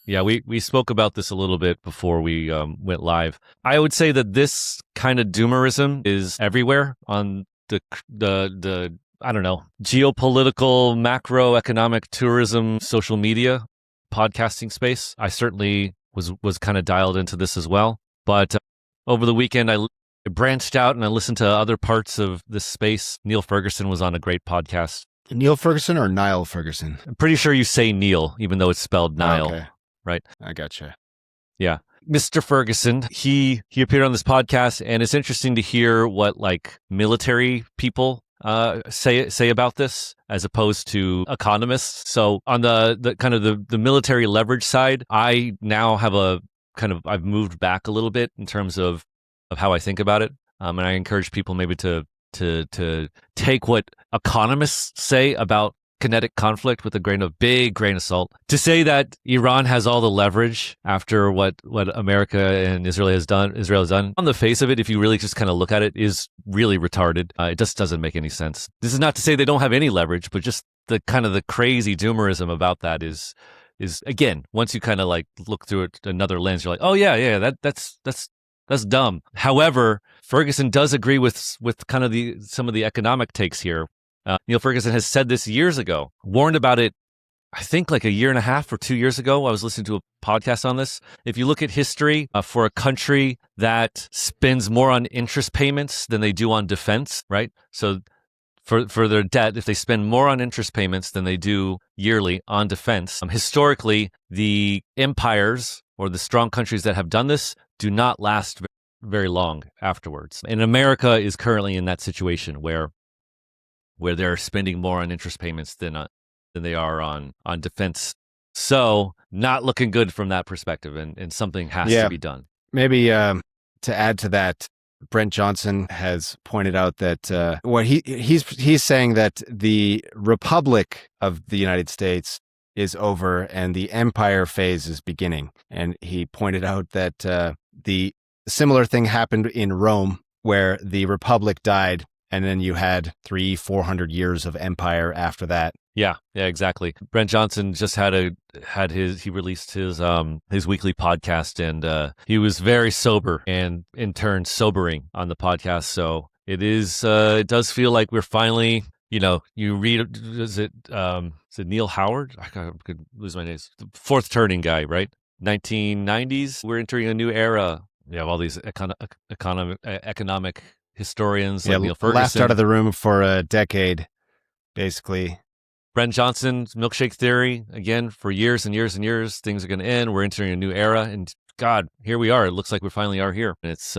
Yeah, we spoke about this a little bit before we went live. I would say that this kind of doomerism is everywhere on the I don't know, geopolitical, macroeconomic, tourism, social media, podcasting space. I certainly was kind of dialed into this as well. But over the weekend, I branched out and I listened to other parts of this space. Niall Ferguson was on a great podcast. Niall Ferguson or Niall Ferguson? I'm pretty sure you say Neil, even though it's spelled Niall. Okay. Right. I gotcha. Yeah. Mr. Ferguson, he appeared on this podcast, and it's interesting to hear what like military people say about this as opposed to economists. So on the kind of the military leverage side, I now have I've moved back a little bit in terms of how I think about it. And I encourage people maybe to take what economists say about kinetic conflict with a big grain of salt. To say that Iran has all the leverage after what America and Israel has done, on the face of it, if you really just kind of look at it, is really retarded. It just doesn't make any sense. This is not to say they don't have any leverage, but just the kind of the crazy doomerism about that is again, once you kind of like look through it another lens, you're like, oh yeah, that's dumb. However, Ferguson does agree with kind of some of the economic takes here. Niall Ferguson has said this years ago, warned about it, I think like a year and a half or 2 years ago. I was listening to a podcast on this. If you look at history for a country that spends more on interest payments than they do on defense, right? So for their debt, if they spend more on interest payments than they do yearly on defense, historically, the empires or the strong countries that have done this do not last very long afterwards. And America is currently in that situation where they're spending more on interest payments than they are on defense. So not looking good from that perspective, and something has to be done. Maybe to add to that, Brent Johnson has pointed out that what he's saying that the Republic of the United States is over and the empire phase is beginning. And he pointed out that the similar thing happened in Rome, where the Republic died, and then you had 300-400 years of empire after that. Yeah, exactly. Brent Johnson just he released his weekly podcast, and he was very sober and in turn sobering on the podcast. So it does feel like we're finally, you read, is it Neil Howard? I could lose my name. The fourth turning guy, right? 1990s. We're entering a new era. You have all these economic historians like Niall Ferguson. Last out of the room for a decade, basically. Brent Johnson's milkshake theory, again, for years and years and years, things are going to end. We're entering a new era. And God, here we are. It looks like we finally are here. And it's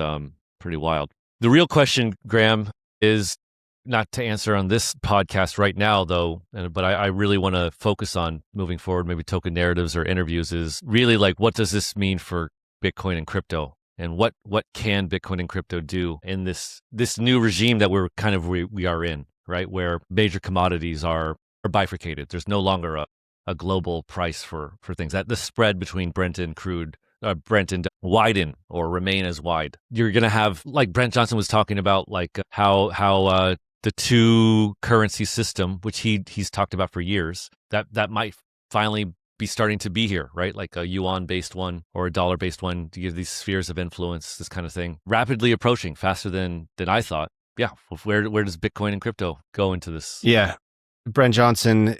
pretty wild. The real question, Graham, is not to answer on this podcast right now, though, but I really want to focus on moving forward, maybe token narratives or interviews, is really like, what does this mean for Bitcoin and crypto? And what can Bitcoin and crypto do in this new regime that we are in, right? Where major commodities are bifurcated. There's no longer a global price for things. That the spread between Brent and widen or remain as wide. You're going to have, like Brent Johnson was talking about, like how the two currency system, which he's talked about for years, that might finally be starting to be here, right? Like a yuan-based one or a dollar-based one to give these spheres of influence, this kind of thing, rapidly approaching, faster than I thought. Yeah, where does Bitcoin and crypto go into this? Yeah, Brent Johnson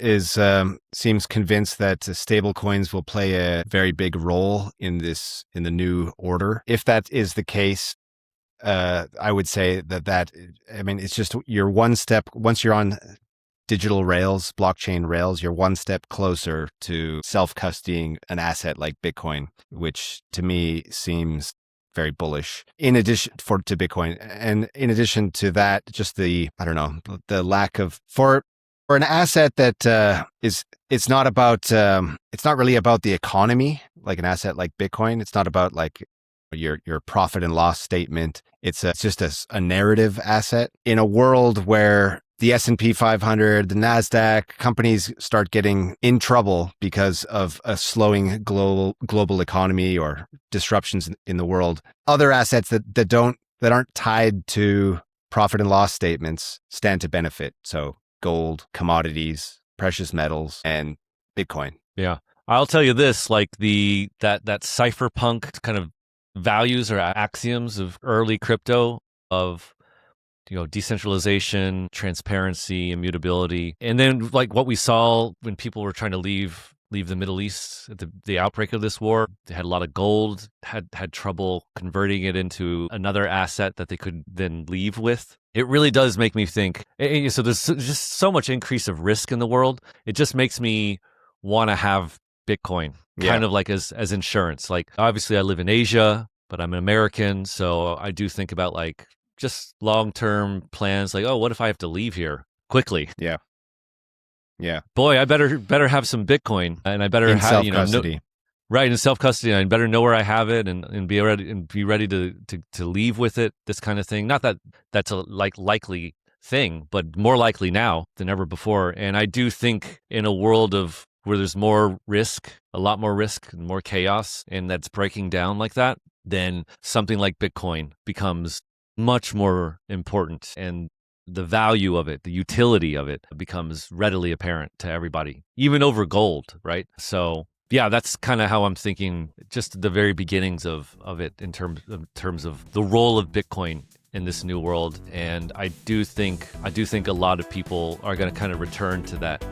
seems convinced that stablecoins will play a very big role in the new order. If that is the case, I would say that it's just you're one step, once you're on digital rails, blockchain rails, you're one step closer to self-custodying an asset like Bitcoin, which to me seems very bullish. In addition to Bitcoin, and in addition to that, just the lack of for an asset that it's not really about the economy, like an asset like Bitcoin. It's not about like your profit and loss statement. It's just a narrative asset in a world where the S&P 500, the NASDAQ, companies start getting in trouble because of a slowing global economy or disruptions in the world. Other assets that aren't tied to profit and loss statements stand to benefit. So gold, commodities, precious metals, and Bitcoin. Yeah. I'll tell you this, like that cypherpunk kind of values or axioms of early crypto of decentralization, transparency, immutability. And then like what we saw when people were trying to leave the Middle East at the outbreak of this war, they had a lot of gold, had trouble converting it into another asset that they could then leave with. It really does make me think. So there's just so much increase of risk in the world. It just makes me want to have Bitcoin, kind of like as insurance. Like obviously I live in Asia, but I'm an American, so I do think about like just long-term plans. Like, oh, what if I have to leave here quickly? Yeah. Boy, I better have some Bitcoin, and I better have self-custody. Right, in self-custody. I better know where I have it and be ready to leave with it. This kind of thing. Not that that's a likely thing, but more likely now than ever before. And I do think in a world of where there's more risk, a lot more risk and more chaos, and that's breaking down like that, then something like Bitcoin becomes much more important, and the value of it, the utility of it becomes readily apparent to everybody, even over gold, right? So yeah, that's kind of how I'm thinking, just the very beginnings of it in terms of the role of Bitcoin in this new world. And I do think a lot of people are going to kind of return to that